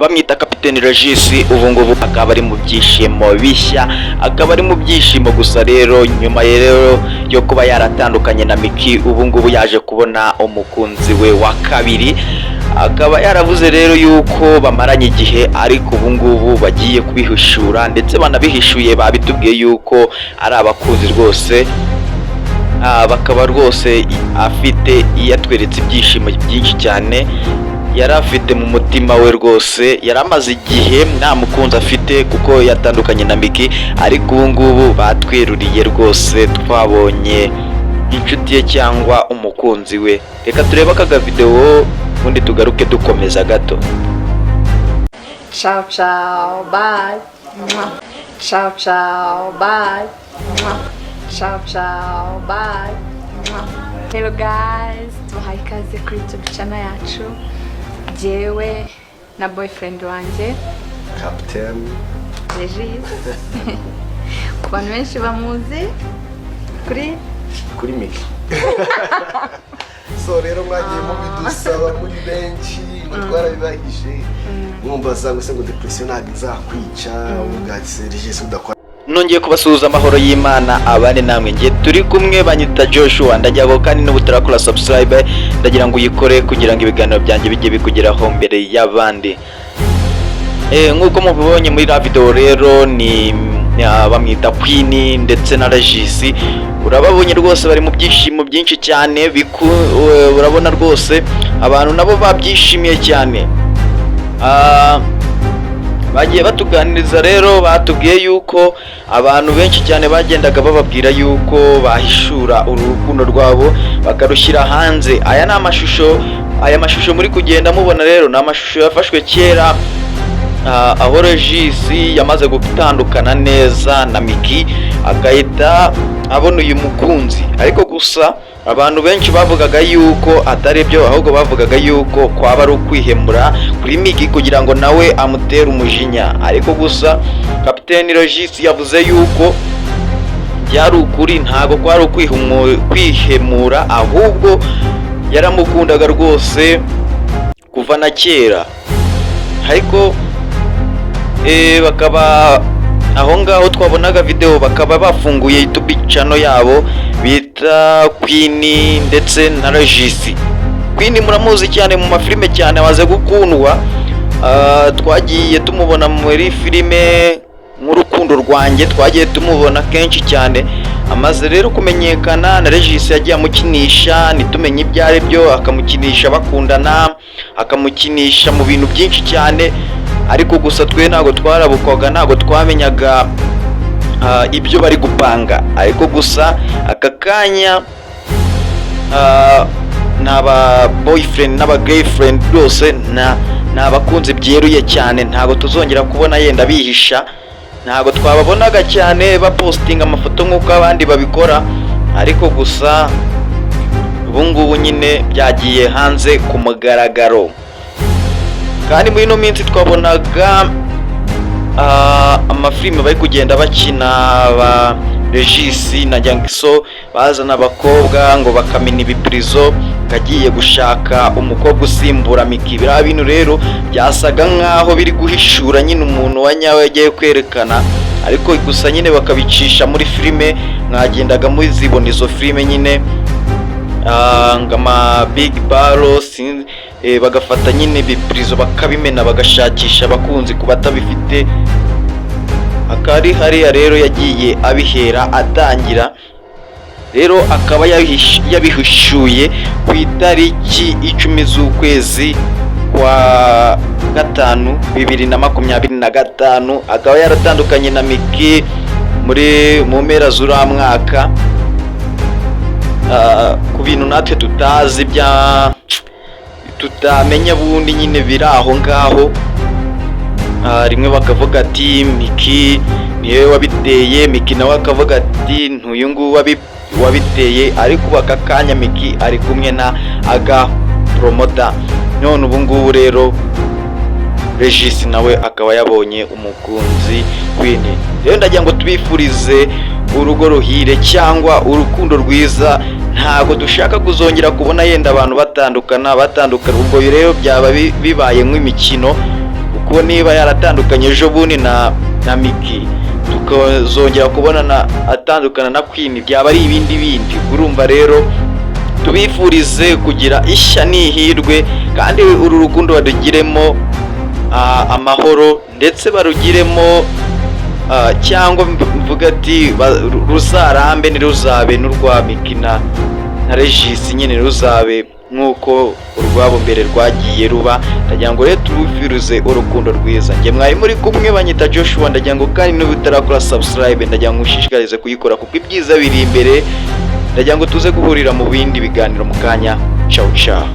bamwita Kapiteni Regis ubu ngubu akaba ari mu byishimo bishya, akaba ari mu byishimo gusa rero nyuma rero yo kuba yaratandukanye na Miki ubu ngubu yaje kubona umukunzi we wa kabiri, akaba yaravuze rero yuko bamaranye igihe ariko ubu ngubu bagiye kubihishura ndetse banabihishuye babitubwiye yuko ari abakunzi rwose. Bakaba rwose afite yatweretse ibyishimo byinshi cyane yari afite mu mutima we, rwose yari amaze igihe nta mukunzi afite kuko yatandukanye na Miki, ariko ubu ngubu batweruriye rwose twabonye inshuti ye cyangwa umukunzi we. Reka turebe aka video ubundi tugaruke dukomeza gato. Ciao ciao, bye. Ciao ciao, bye. Ciao ciao, bye. Hello guys, tubahaye ikaze kuri YouTube channel yacu. Jewe na boyfriend wanje Captain Regis. Ku bantu benshi bamuzi kuri Miki. So rero mwagiye mubidusaba muri benshi twarabibahishe, mwumva zangu se ngo depression ntabwo izakwica ubwatsi Regis udakora. Nongeye kubasuhuza amahoro y'Imana abane namwe, ngiye turi kumwe banyita Joshua, ndagira ngo kandi n'ubutarakora subscribe ndagira ngo uyikore kugira ngo ibiganiro byanjye bijye bikugeraho mbere y'abandi. Nk'uko mubibonye muri la video rero ni bamwita Queen ndetse na Regis, urababonye rwose bari mu byishimo byinshi cyane, urabona rwose abantu nabo babyishimiye cyane. Bagiye batuganiriza rero, batubwiye yuko abantu benshi cyane bagendaga bababwira yuko bahishura urukundo rwabo bakarushyira hanze. Aya mashusho muri kugenda mubona rero ni amashusho yafashwe kera, aho Regis yamaze gutandukana neza na Miki agahita abona uyu mukunzi, ariko gusa abantu benshi bavugaga yuko atari byo, ahubwo bavugaga yuko kwaba ari ukwihemura kuri Miki kugira ngo nawe amutere umujinya, ariko gusa Kapiteni Regis yavuze yuko byari ukuri, ntago kwari ukwihemura, ahubwo yaramukundaga rwose kuva na kera. Ariko bakaba aho ngaho twabonaga video bakaba bafunguye YouTube channel yabo bita Queen ndetse na Regis. Queen muramuzi cyane mu mafilime cyane, waze gukundwa, twagiye tumubona muri filime nk'urukundo rwanjye, twagiye tumubona kenshi cyane, amaze rero kumenyekana na Regis yagiye amukinisha nitumenye ibyo ari byo, akamukinisha bakundana, akamukinisha mu bintu byinshi cyane, ariko gusa twe ntago twarabukwaga, ntago twamenyaga ibyo bari gupanga, ariko gusa aka kanya n'aba boyfriend n'aba girlfriend rwose n'abakunzi byeruye cyane, ntago tuzongera kubona yenda bihisha, ntago twababonaga cyane bapostinga amafoto nk'uko abandi babikora, ariko gusa ubu ngubu nyine byagiye hanze ku mugaragaro. Kandi muri ino minsi twabonaga amafilime bari kugenda bakina ba Regis na Jangiso bazana abakobwa ngo bakamena ibipirizo kagiye gushaka umukobwa usimbura Miki. Biriya bintu rero byasaga nkaho biri guhishura nyine umuntu wa nyawe yagiye kwerekana, ariko gusa nyine bakabicisha muri filime, mwagendaga muzibona izo filime nyine ngama Big Barrows, bagafata nyine ibipirizo bakabimena bagashakisha abakunzi ku batabifite. Akari hariya rero yagiye abihera atangira rero, akaba yabihishuye ku itariki 10 z'ukwezi kwa gatanu 2025, akaba yaratandukanye na Miki mu mpera z'uriya mwaka, ku bintu natwe tutazi tutamenya bundi nyine biri aho ngaho. Rimwe bakavuga ati Miki niwe wabiteye, Miki nawe akavuga ati ntuyu nguyu wabiteye, ariko bakakanya Miki ari kumwe na aga promoter. None ubu ngubu rero Regis nawe akaba yabonye umukunzi Queen. Rero ndagira ngo tubifurize urugo ruhire cyangwa urukundo rwiza, ntago dushaka kuzongera kubona yenda abantu batandukana ubwo rero byaba bibaye nk'imikino, kuko niba yaratandukanye ejo bundi na Migi tukazongera kubonana atandukana na Queen byaba ari ibindi bindi. Urumva rero tubifurize kugira ishya n'ihirwe kandi uru rukundo badugiremo amahoro ndetse barugiremo cyangwa mvuga ati ruzarambe ntiruzabe n'urwa Migi na Regis nyine ruzabe nk'uko urwabo mbere rwagiye ruba. Ndagira ngo rero tubifurize urukundo rwiza. Njye mwari muri kumwe banyita Joshua, ndagira ngo kandi n'ubutarakora subscribe ndagira ngo ushishikarize kuyikora kuko ibyiza biri imbere. Ndagira ngo tuze guhurira mu bindi biganiro mu kanya. Ciao ciao.